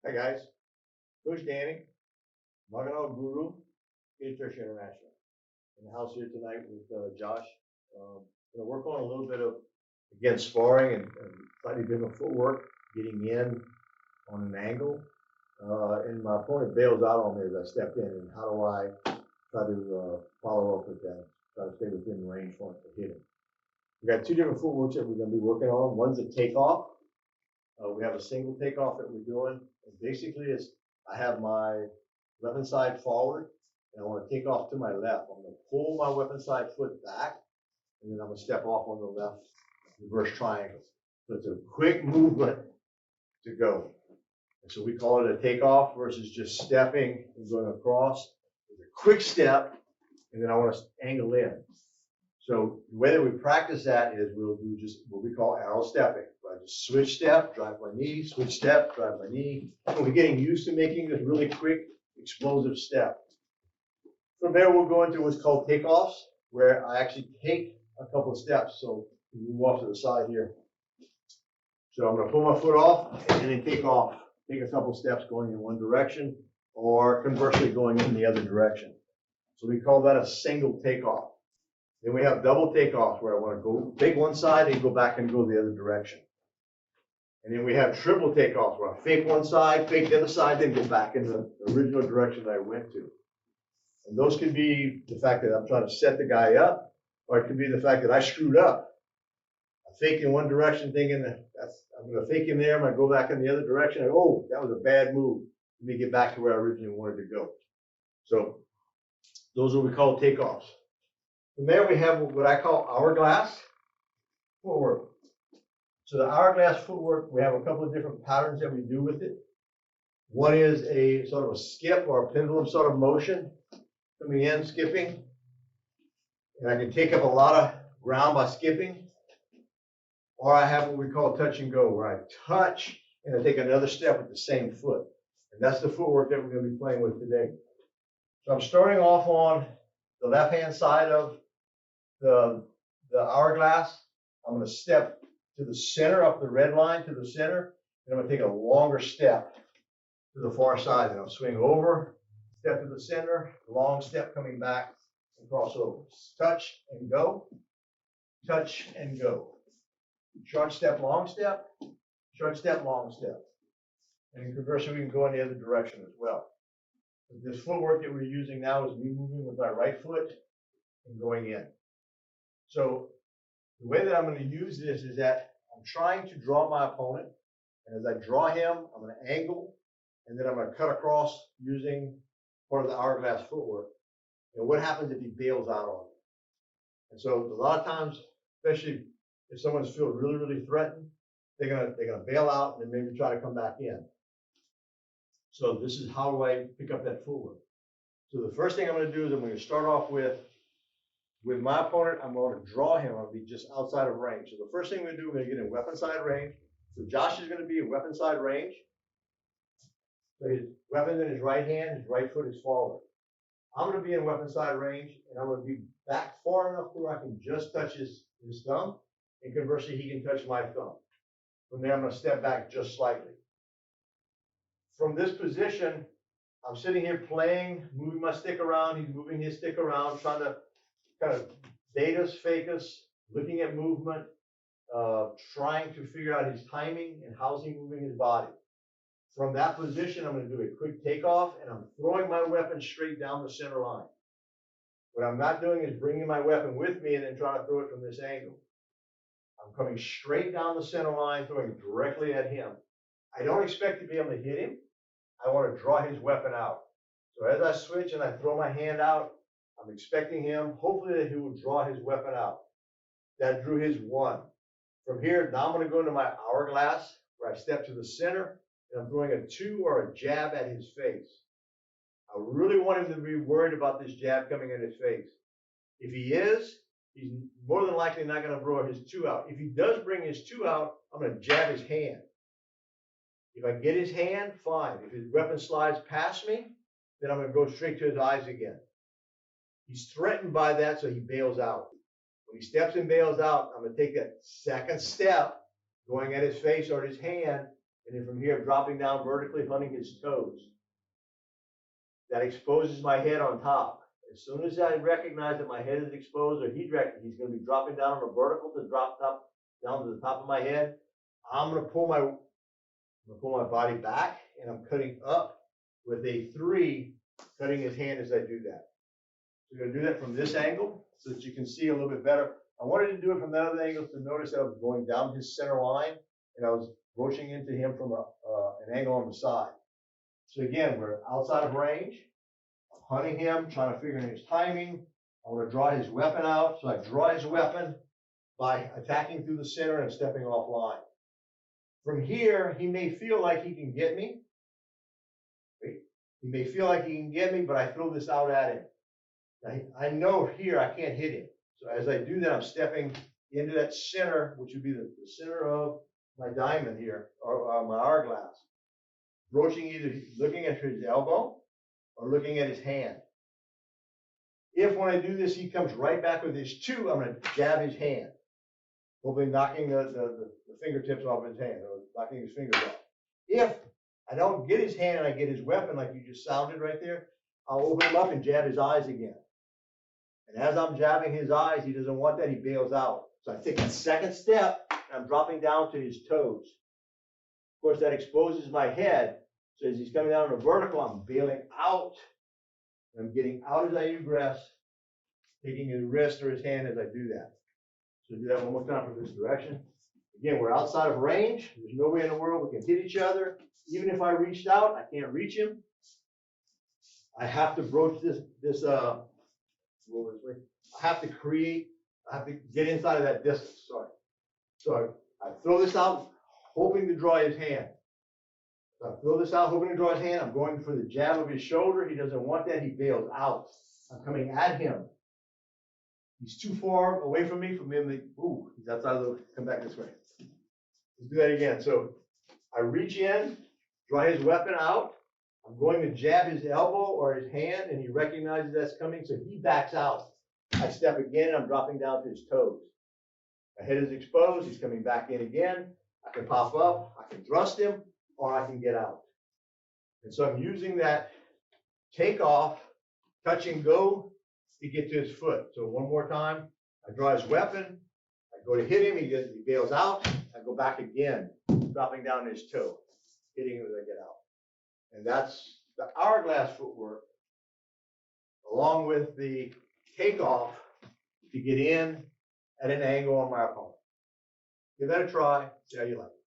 Hi guys, Coach Danny, Maganal Guru, Church International. In the house here tonight with Josh. Going to work on a little bit of, again, sparring and slightly different footwork, getting in on an angle. And my opponent bails out on me as I step in. And how do I try to follow up with that? Try to stay within range for it to hit him. We've got two different footworks that we're going to be working on. One's a takeoff. We have a single takeoff that we're doing. And basically, I have my left side forward, and I want to take off to my left. I'm going to pull my weapon side foot back, and then I'm going to step off on the left reverse triangle. So it's a quick movement to go. And so we call it a takeoff versus just stepping and going across. It's a quick step, and then I want to angle in. So the way that we practice that is we'll do just what we call arrow stepping. So I just switch step, drive my knee, switch step, drive my knee. And we're getting used to making this really quick, explosive step. From there, we'll go into what's called takeoffs, where I actually take a couple of steps. So we move off to the side here. So I'm going to pull my foot off and then take off. Take a couple steps going in one direction, or conversely going in the other direction. So we call that a single takeoff. Then we have double takeoffs where I want to go take one side and go back and go the other direction. And then we have triple takeoffs where I fake one side, fake the other side, then go back in the original direction that I went to. And those can be the fact that I'm trying to set the guy up, or it could be the fact that I screwed up. I faked in one direction thinking that I'm going to fake him there, I'm going to go back in the other direction, and oh, that was a bad move. Let me get back to where I originally wanted to go. So those are what we call takeoffs. From there, we have what I call hourglass footwork. So the hourglass footwork, we have a couple of different patterns that we do with it. One is a sort of a skip or a pendulum sort of motion, coming in, skipping. And I can take up a lot of ground by skipping. Or I have what we call touch and go, where I touch and I take another step with the same foot. And that's the footwork that we're going to be playing with today. So I'm starting off on the left-hand side of the hourglass. I'm going to step to the center, up the red line to the center, and I'm going to take a longer step to the far side. And I'll swing over, step to the center, long step coming back, and cross over. Touch and go, touch and go. Short step, long step, short step, long step. And conversely, we can go in the other direction as well. But this footwork that we're using now is me moving with my right foot and going in. So the way that I'm going to use this is that I'm trying to draw my opponent, and as I draw him, I'm going to angle, and then I'm going to cut across using part of the hourglass footwork. And what happens if he bails out on me? And so a lot of times, especially if someone's feeling really, really threatened, they're gonna bail out and then maybe try to come back in. So this is how do I pick up that footwork. So the first thing I'm going to do is I'm going to start off with my opponent. I'm going to draw him. I'll be just outside of range. So the first thing we're going to do, we're going to get in weapon side range. So Josh is going to be in weapon side range. So his weapon's in his right hand, his right foot is forward. I'm going to be in weapon side range, and I'm going to be back far enough where I can just touch his thumb, and conversely, he can touch my thumb. From there, I'm going to step back just slightly. From this position, I'm sitting here playing, moving my stick around. He's moving his stick around, trying to kind of bait us, fake us, looking at movement, trying to figure out his timing and how's he moving his body. From that position, I'm going to do a quick takeoff, and I'm throwing my weapon straight down the center line. What I'm not doing is bringing my weapon with me and then trying to throw it from this angle. I'm coming straight down the center line, throwing directly at him. I don't expect to be able to hit him. I want to draw his weapon out. So as I switch and I throw my hand out, I'm expecting him, hopefully, that he will draw his weapon out. That drew his one. From here, now I'm going to go into my hourglass, where I step to the center, and I'm throwing a two or a jab at his face. I really want him to be worried about this jab coming at his face. If he is, he's more than likely not going to throw his two out. If he does bring his two out, I'm going to jab his hand. If I get his hand, fine. If his weapon slides past me, then I'm going to go straight to his eyes again. He's threatened by that, so he bails out. When he steps and bails out, I'm going to take that second step, going at his face or his hand, And then from here, dropping down vertically, hunting his toes. That exposes my head on top. As soon as I recognize that my head is exposed, or he's going to be dropping down on a vertical to drop down to the top of my head, I'm going to pull my body back, and I'm cutting up with a 3, cutting his hand as I do that. So you're going to do that from this angle so that you can see a little bit better. I wanted to do it from that other angle to notice that I was going down his center line, and I was broaching into him from an angle on the side. So again, we're outside of range. I'm hunting him, trying to figure out his timing. I want to draw his weapon out, so I draw his weapon by attacking through the center and stepping off line. From here, he may feel like he can get me. He may feel like he can get me, but I throw this out at him. Now, I know here I can't hit him. So as I do that, I'm stepping into that center, which would be the center of my diamond here, or my hourglass. Broaching, either looking at his elbow or looking at his hand. If when I do this, he comes right back with his 2, I'm going to jab his hand, hopefully knocking the fingertips off his hand, or knocking his fingers off. If I don't get his hand and I get his weapon like you just sounded right there, I'll open him up and jab his eyes again. And as I'm jabbing his eyes, he doesn't want that, he bails out. So I take a second step, and I'm dropping down to his toes. Of course, that exposes my head. So as he's coming down on a vertical, I'm bailing out. I'm getting out as I egress, taking his wrist or his hand as I do that. So do that one more time from this direction. Again, we're outside of range. There's no way in the world we can hit each other. Even if I reached out, I can't reach him. I have to broach this I have to get inside of that distance, sorry. So I throw this out, hoping to draw his hand. So I throw this out, hoping to draw his hand. I'm going for the jab of his shoulder. He doesn't want that, he bails out. I'm coming at him. He's too far away from me ooh, he's outside of the, come back this way. Let's do that again. So I reach in, draw his weapon out. I'm going to jab his elbow or his hand, and he recognizes that's coming, so he backs out. I step again, and I'm dropping down to his toes. My head is exposed, he's coming back in again. I can pop up, I can thrust him, or I can get out. And so I'm using that takeoff, touch and go to get to his foot. So one more time, I draw his weapon, I go to hit him, he bails out, I go back again, dropping down his toe, hitting him as I get out. And that's the hourglass footwork, along with the takeoff to get in at an angle on my opponent. Give that a try, see how you like it.